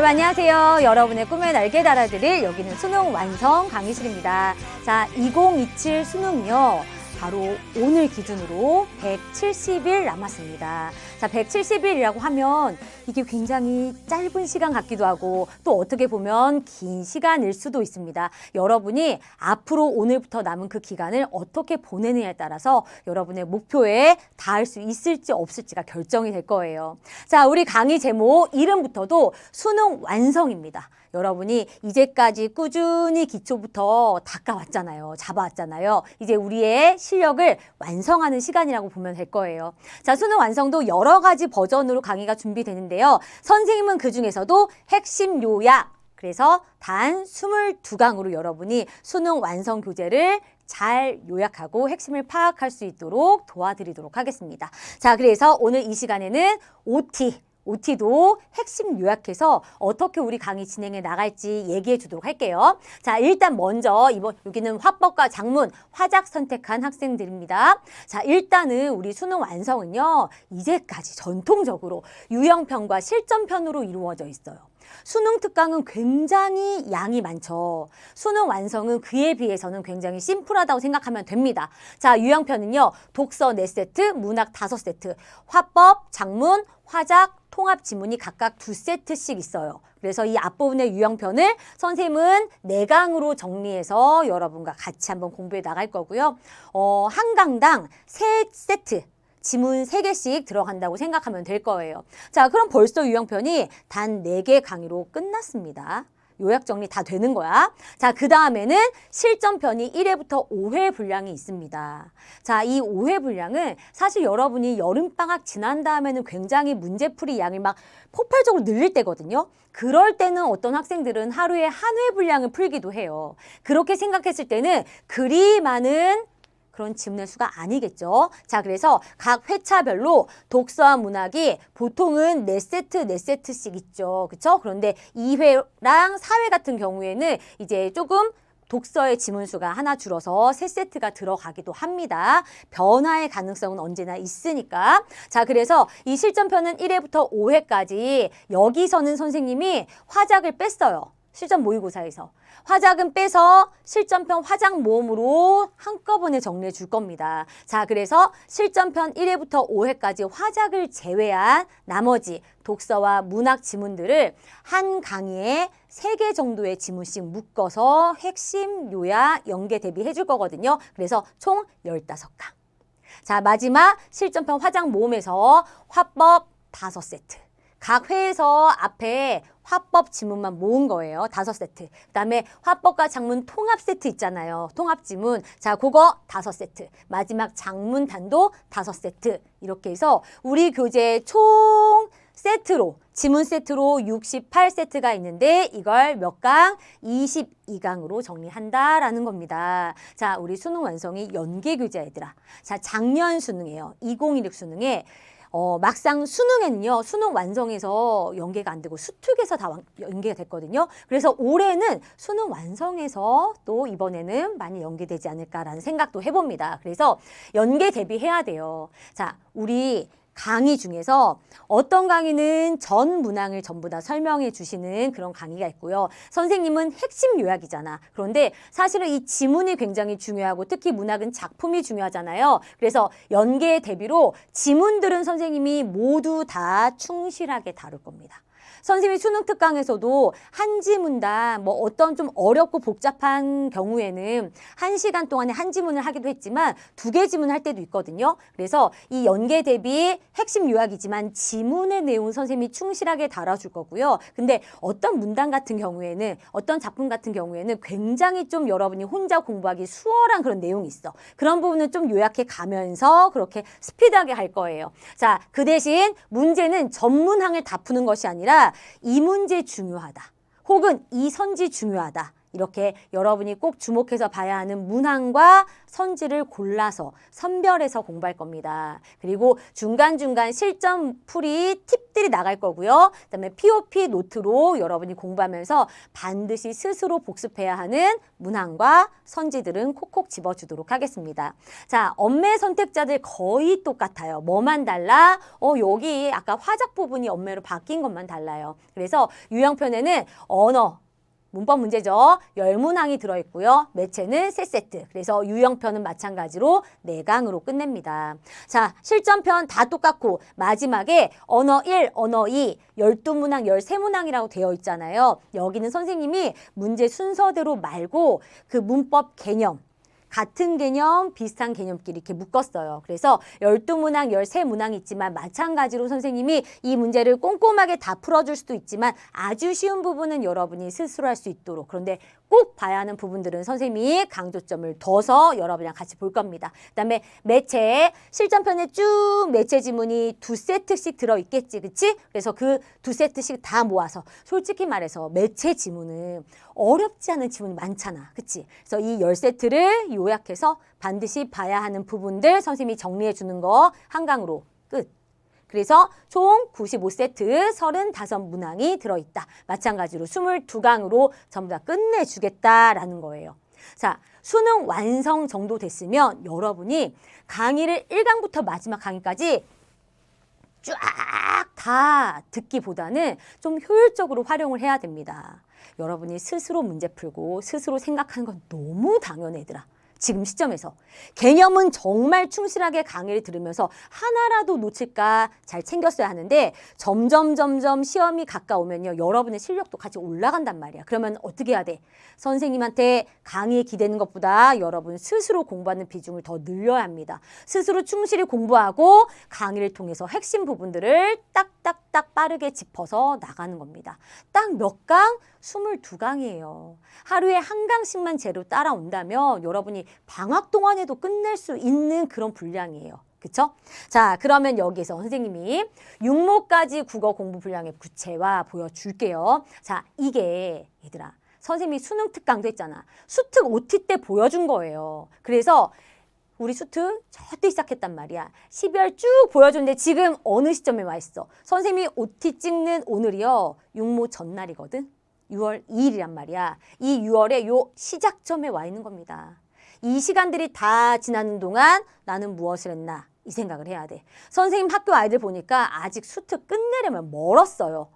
안녕하세요. 여러분의 꿈에 날개 달아드릴 여기는 수능 완성 강의실입니다. 자, 2027 수능이요. 바로 오늘 기준으로 170일 남았습니다. 자, 170일이라고 하면 이게 굉장히 짧은 시간 같기도 하고 또 어떻게 보면 긴 시간일 수도 있습니다. 여러분이 앞으로 오늘부터 남은 그 기간을 어떻게 보내느냐에 따라서 여러분의 목표에 닿을 수 있을지 없을지가 결정이 될 거예요. 자, 우리 강의 제목 이름부터도 수능 완성입니다. 여러분이 이제까지 꾸준히 기초부터 닦아왔잖아요. 잡아왔잖아요. 이제 우리의 실력을 완성하는 시간이라고 보면 될 거예요. 자, 수능 완성도 여러 가지 버전으로 강의가 준비되는데요. 선생님은 그중에서도 핵심 요약, 그래서 단 22강으로 여러분이 수능 완성 교재를 잘 요약하고 핵심을 파악할 수 있도록 도와드리도록 하겠습니다. 자, 그래서 오늘 이 시간에는 OT도 핵심 요약해서 어떻게 우리 강의 진행해 나갈지 얘기해 주도록 할게요. 자, 일단 먼저 여기는 화법과 작문, 화작 선택한 학생들입니다. 자, 일단은 우리 수능 완성은요. 이제까지 전통적으로 유형편과 실전편으로 이루어져 있어요. 수능 특강은 굉장히 양이 많죠. 수능 완성은 그에 비해서는 굉장히 심플하다고 생각하면 됩니다. 자, 유형편은요. 독서 4세트, 문학 5세트, 화법, 작문, 화작, 통합 지문이 각각 2세트씩 있어요. 그래서 이 앞부분의 유형편을 선생님은 4강으로 정리해서 여러분과 같이 한번 공부해 나갈 거고요. 한 강당 3세트. 지문 3개씩 들어간다고 생각하면 될 거예요. 자, 그럼 벌써 유형편이 단 4개 강의로 끝났습니다. 요약 정리 다 되는 거야. 자, 그 다음에는 실전편이 1회부터 5회 분량이 있습니다. 자, 이 5회 분량은 사실 여러분이 여름방학 지난 다음에는 굉장히 문제풀이 양을 막 폭발적으로 늘릴 때거든요. 그럴 때는 어떤 학생들은 하루에 한 회 분량을 풀기도 해요. 그렇게 생각했을 때는 그리 많은 그런 지문의 수가 아니겠죠. 자, 그래서 각 회차별로 독서와 문학이 보통은 4세트씩 있죠. 그렇죠? 그런데 2회랑 4회 같은 경우에는 이제 조금 독서의 지문 수가 하나 줄어서 3세트가 들어가기도 합니다. 변화의 가능성은 언제나 있으니까. 자, 그래서 이 실전편은 1회부터 5회까지 여기서는 선생님이 화작을 뺐어요. 실전 모의고사에서. 화작은 빼서 실전편 화작 모음으로 한꺼번에 정리해 줄 겁니다. 자, 그래서 실전편 1회부터 5회까지 화작을 제외한 나머지 독서와 문학 지문들을 한 강의에 3개 정도의 지문씩 묶어서 핵심, 요약, 연계 대비해 줄 거거든요. 그래서 총 15강. 자, 마지막 실전편 화작 모음에서 화법 5세트. 각 회에서 앞에 화법 지문만 모은 거예요. 5세트. 그다음에 화법과 작문 통합 세트 있잖아요. 통합 지문. 자, 그거 5세트. 마지막 작문단도 5세트. 이렇게 해서 우리 교재 총 세트로, 지문 세트로 68세트가 있는데 이걸 몇 강? 22강으로 정리한다라는 겁니다. 자, 우리 수능 완성이 연계 교재 얘들아. 자, 작년 수능이에요. 2016 수능에 막상 수능에는요, 수능 완성에서 연계가 안 되고 수특에서 다 연계가 됐거든요. 그래서 올해는 수능 완성에서 또 이번에는 많이 연계되지 않을까라는 생각도 해봅니다. 그래서 연계 대비해야 돼요. 자, 우리 강의 중에서 어떤 강의는 전 문항을 전부 다 설명해 주시는 그런 강의가 있고요. 선생님은 핵심 요약이잖아. 그런데 사실은 이 지문이 굉장히 중요하고 특히 문학은 작품이 중요하잖아요. 그래서 연계 대비로 지문들은 선생님이 모두 다 충실하게 다룰 겁니다. 선생님이 수능 특강에서도 한 지문당 뭐 어떤 좀 어렵고 복잡한 경우에는 1시간 동안에 한 지문을 하기도 했지만 2개 지문 할 때도 있거든요. 그래서 이 연계 대비 핵심 요약이지만 지문의 내용 선생님이 충실하게 다뤄줄 거고요. 근데 어떤 문단 같은 경우에는 어떤 작품 같은 경우에는 굉장히 좀 여러분이 혼자 공부하기 수월한 그런 내용이 있어. 그런 부분은 좀 요약해 가면서 그렇게 스피드하게 할 거예요. 자, 그 대신 문제는 전문항을 다 푸는 것이 아니라 이 문제 중요하다. 혹은 이 선지 중요하다. 이렇게 여러분이 꼭 주목해서 봐야 하는 문항과 선지를 골라서 선별해서 공부할 겁니다. 그리고 중간중간 실전 풀이 팁들이 나갈 거고요. 그다음에 POP 노트로 여러분이 공부하면서 반드시 스스로 복습해야 하는 문항과 선지들은 콕콕 집어주도록 하겠습니다. 자, 엄매 선택자들 거의 똑같아요. 뭐만 달라? 여기 아까 화작 부분이 엄매로 바뀐 것만 달라요. 그래서 유형편에는 언어, 문법 문제죠. 10문항이 들어있고요. 매체는 3세트. 그래서 유형편은 마찬가지로 4강으로 끝냅니다. 자, 실전편 다 똑같고 마지막에 언어 1, 언어 2, 12문항, 13문항이라고 되어 있잖아요. 여기는 선생님이 문제 순서대로 말고 그 문법 개념, 같은 개념, 비슷한 개념끼리 이렇게 묶었어요. 그래서 12문항, 13문항이 있지만 마찬가지로 선생님이 이 문제를 꼼꼼하게 다 풀어줄 수도 있지만 아주 쉬운 부분은 여러분이 스스로 할 수 있도록, 그런데 꼭 봐야 하는 부분들은 선생님이 강조점을 둬서 여러분이랑 같이 볼 겁니다. 그다음에 매체, 실전편에 쭉 매체 지문이 2세트씩 들어있겠지, 그치? 그래서 그 2세트씩 다 모아서 솔직히 말해서 매체 지문은 어렵지 않은 지문이 많잖아, 그치? 그래서 이 10세트를 요약해서 반드시 봐야 하는 부분들 선생님이 정리해 주는 거 한 강으로 끝. 그래서 총 95세트 35문항이 들어있다. 마찬가지로 22강으로 전부 다 끝내주겠다라는 거예요. 자, 수능 완성 정도 됐으면 여러분이 강의를 1강부터 마지막 강의까지 쫙 다 듣기보다는 좀 효율적으로 활용을 해야 됩니다. 여러분이 스스로 문제 풀고 스스로 생각하는 건 너무 당연해, 얘들아. 지금 시점에서. 개념은 정말 충실하게 강의를 들으면서 하나라도 놓칠까 잘 챙겼어야 하는데 점점 시험이 가까우면요. 여러분의 실력도 같이 올라간단 말이야. 그러면 어떻게 해야 돼? 선생님한테 강의에 기대는 것보다 여러분 스스로 공부하는 비중을 더 늘려야 합니다. 스스로 충실히 공부하고 강의를 통해서 핵심 부분들을 딱딱딱 빠르게 짚어서 나가는 겁니다. 딱 몇 강? 22강이에요. 하루에 한 강씩만 제로 따라온다면 여러분이 방학 동안에도 끝낼 수 있는 그런 분량이에요. 그쵸? 자, 그러면 여기서 선생님이 6모까지 국어 공부 분량의 구체화 보여줄게요. 자, 이게 얘들아, 선생님이 수능 특강도 했잖아. 수특 OT 때 보여준 거예요. 그래서 우리 수특 저때 시작했단 말이야. 12월 쭉 보여줬는데 지금 어느 시점에 와 있어? 선생님이 OT 찍는 오늘이요. 6모 전날이거든. 6월 2일이란 말이야. 이 6월에 요 시작점에 와 있는 겁니다. 이 시간들이 다 지나는 동안 나는 무엇을 했나? 이 생각을 해야 돼. 선생님 학교 아이들 보니까 아직 수특 끝내려면 멀었어요.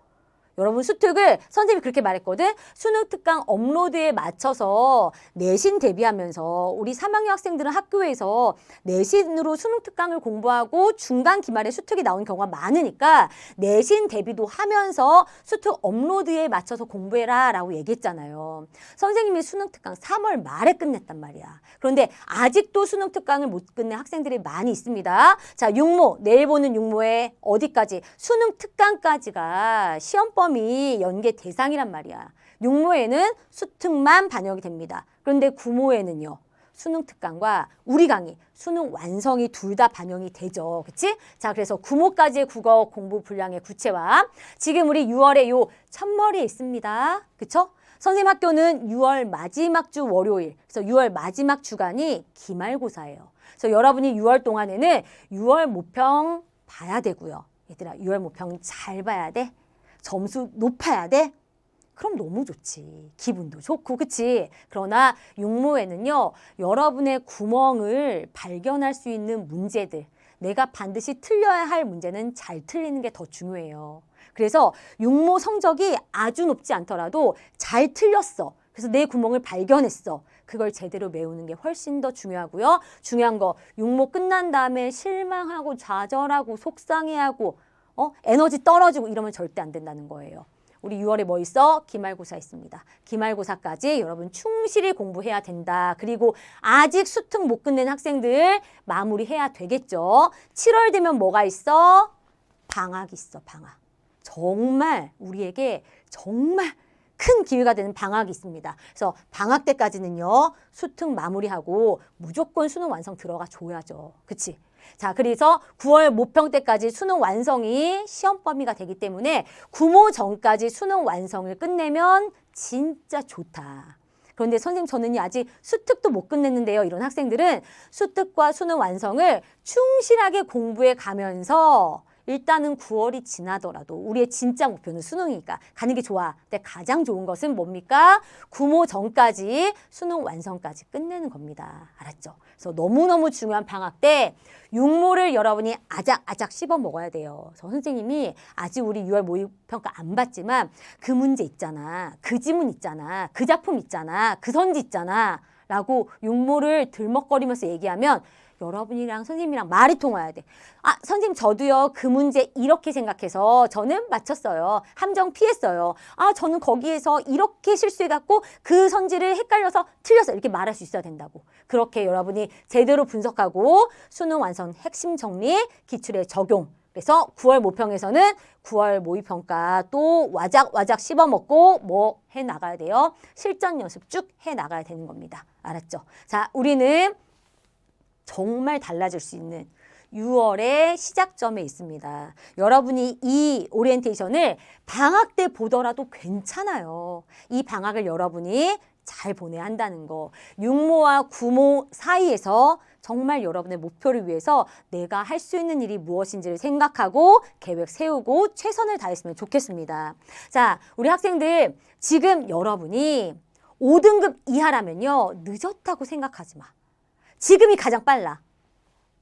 여러분 수특을 선생님이 그렇게 말했거든. 수능 특강 업로드에 맞춰서 내신 대비하면서 우리 3학년 학생들은 학교에서 내신으로 수능 특강을 공부하고 중간 기말에 수특이 나오는 경우가 많으니까 내신 대비도 하면서 수특 업로드에 맞춰서 공부해라 라고 얘기했잖아요. 선생님이 수능 특강 3월 말에 끝냈단 말이야. 그런데 아직도 수능 특강을 못 끝낸 학생들이 많이 있습니다. 자, 6모, 내일 보는 6모에 어디까지? 수능 특강까지가 시험범위 연계 대상이란 말이야. 6모에는 수특만 반영이 됩니다. 그런데 9모에는요. 수능 특강과 우리 강의, 수능 완성이 둘 다 반영이 되죠. 그치? 자, 그래서 9모까지의 국어 공부 분량의 구체화. 지금 우리 6월에 요 첫머리에 있습니다. 그쵸? 선생님 학교는 6월 마지막 주 월요일, 그래서 6월 마지막 주간이 기말고사예요. 그래서 여러분이 6월 동안에는 6월 모평 봐야 되고요. 얘들아, 6월 모평 잘 봐야 돼. 점수 높아야 돼? 그럼 너무 좋지. 기분도 좋고, 그치? 그러나 6모에는요, 여러분의 구멍을 발견할 수 있는 문제들, 내가 반드시 틀려야 할 문제는 잘 틀리는 게 더 중요해요. 그래서 6모 성적이 아주 높지 않더라도 잘 틀렸어. 그래서 내 구멍을 발견했어. 그걸 제대로 메우는 게 훨씬 더 중요하고요. 중요한 거, 6모 끝난 다음에 실망하고 좌절하고 속상해하고 에너지 떨어지고 이러면 절대 안 된다는 거예요. 우리 6월에 뭐 있어? 기말고사 있습니다. 기말고사까지 여러분 충실히 공부해야 된다. 그리고 아직 수특 못 끝낸 학생들 마무리해야 되겠죠. 7월 되면 뭐가 있어? 방학 있어, 방학. 정말 우리에게 정말 큰 기회가 되는 방학이 있습니다. 그래서 방학 때까지는요, 수특 마무리하고 무조건 수능 완성 들어가 줘야죠. 그치? 자, 그래서 9월 모평 때까지 수능 완성이 시험 범위가 되기 때문에 9모 전까지 수능 완성을 끝내면 진짜 좋다. 그런데 선생님 저는 아직 수특도 못 끝냈는데요. 이런 학생들은 수특과 수능 완성을 충실하게 공부해 가면서 일단은 9월이 지나더라도 우리의 진짜 목표는 수능이니까 가는 게 좋아. 근데 가장 좋은 것은 뭡니까? 구모 전까지 수능 완성까지 끝내는 겁니다. 알았죠? 그래서 너무너무 중요한 방학 때 육모를 여러분이 아작아작 씹어 먹어야 돼요. 그래서 선생님이 아직 우리 6월 모의평가 안 봤지만 그 문제 있잖아. 그 지문 있잖아. 그 작품 있잖아. 그 선지 있잖아. 라고 육모를 들먹거리면서 얘기하면 여러분이랑 선생님이랑 말이 통해야 돼. 아, 선생님 저도요. 그 문제 이렇게 생각해서 저는 맞췄어요. 함정 피했어요. 아, 저는 거기에서 이렇게 실수해갖고 그 선지를 헷갈려서 틀렸어. 이렇게 말할 수 있어야 된다고. 그렇게 여러분이 제대로 분석하고 수능 완성 핵심 정리, 기출의 적용. 그래서 9월 모평에서는 9월 모의평가 또 와작와작 씹어먹고 뭐 해나가야 돼요. 실전 연습 쭉 해나가야 되는 겁니다. 알았죠? 자, 우리는 정말 달라질 수 있는 6월의 시작점에 있습니다. 여러분이 이 오리엔테이션을 방학 때 보더라도 괜찮아요. 이 방학을 여러분이 잘 보내야 한다는 거. 6모와 9모 사이에서 정말 여러분의 목표를 위해서 내가 할 수 있는 일이 무엇인지를 생각하고 계획 세우고 최선을 다했으면 좋겠습니다. 자, 우리 학생들 지금 여러분이 5등급 이하라면요. 늦었다고 생각하지 마. 지금이 가장 빨라.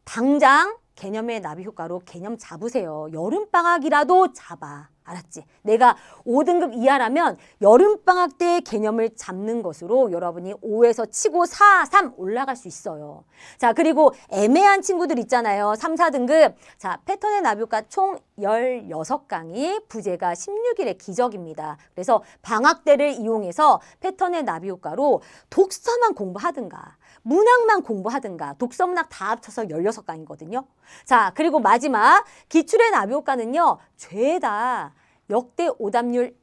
당장 개념의 나비 효과로 개념 잡으세요. 여름방학이라도 잡아. 알았지? 내가 5등급 이하라면 여름방학 때 개념을 잡는 것으로 여러분이 5에서 치고 4, 3 올라갈 수 있어요. 자, 그리고 애매한 친구들 있잖아요. 3, 4등급. 자, 패턴의 나비 효과 총 16강이 부재가 16일의 기적입니다. 그래서 방학 때를 이용해서 패턴의 나비 효과로 독서만 공부하든가 문학만 공부하든가 독서문학 다 합쳐서 16강이거든요. 자, 그리고 마지막 기출의 나비 효과는요. 죄다 역대 오답률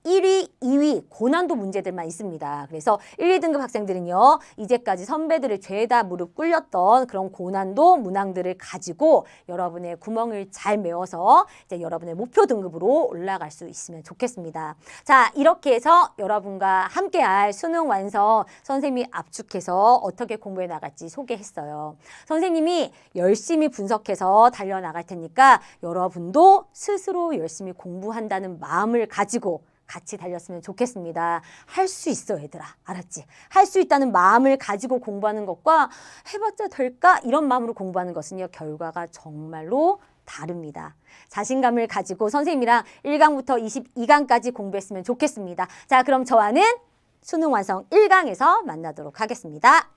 1위, 2위 고난도 문제들만 있습니다. 그래서 1, 2등급 학생들은요. 이제까지 선배들을 죄다 무릎 꿇렸던 그런 고난도 문항들을 가지고 여러분의 구멍을 잘 메워서 이제 여러분의 목표 등급으로 올라갈 수 있으면 좋겠습니다. 자, 이렇게 해서 여러분과 함께할 수능 완성 선생님이 압축해서 어떻게 공부해 나갈지 소개했어요. 선생님이 열심히 분석해서 달려나갈 테니까 여러분도 스스로 열심히 공부한다는 마음을 가지고 같이 달렸으면 좋겠습니다. 할 수 있어, 얘들아. 알았지? 할 수 있다는 마음을 가지고 공부하는 것과 해봤자 될까? 이런 마음으로 공부하는 것은요. 결과가 정말로 다릅니다. 자신감을 가지고 선생님이랑 1강부터 22강까지 공부했으면 좋겠습니다. 자, 그럼 저와는 수능 완성 1강에서 만나도록 하겠습니다.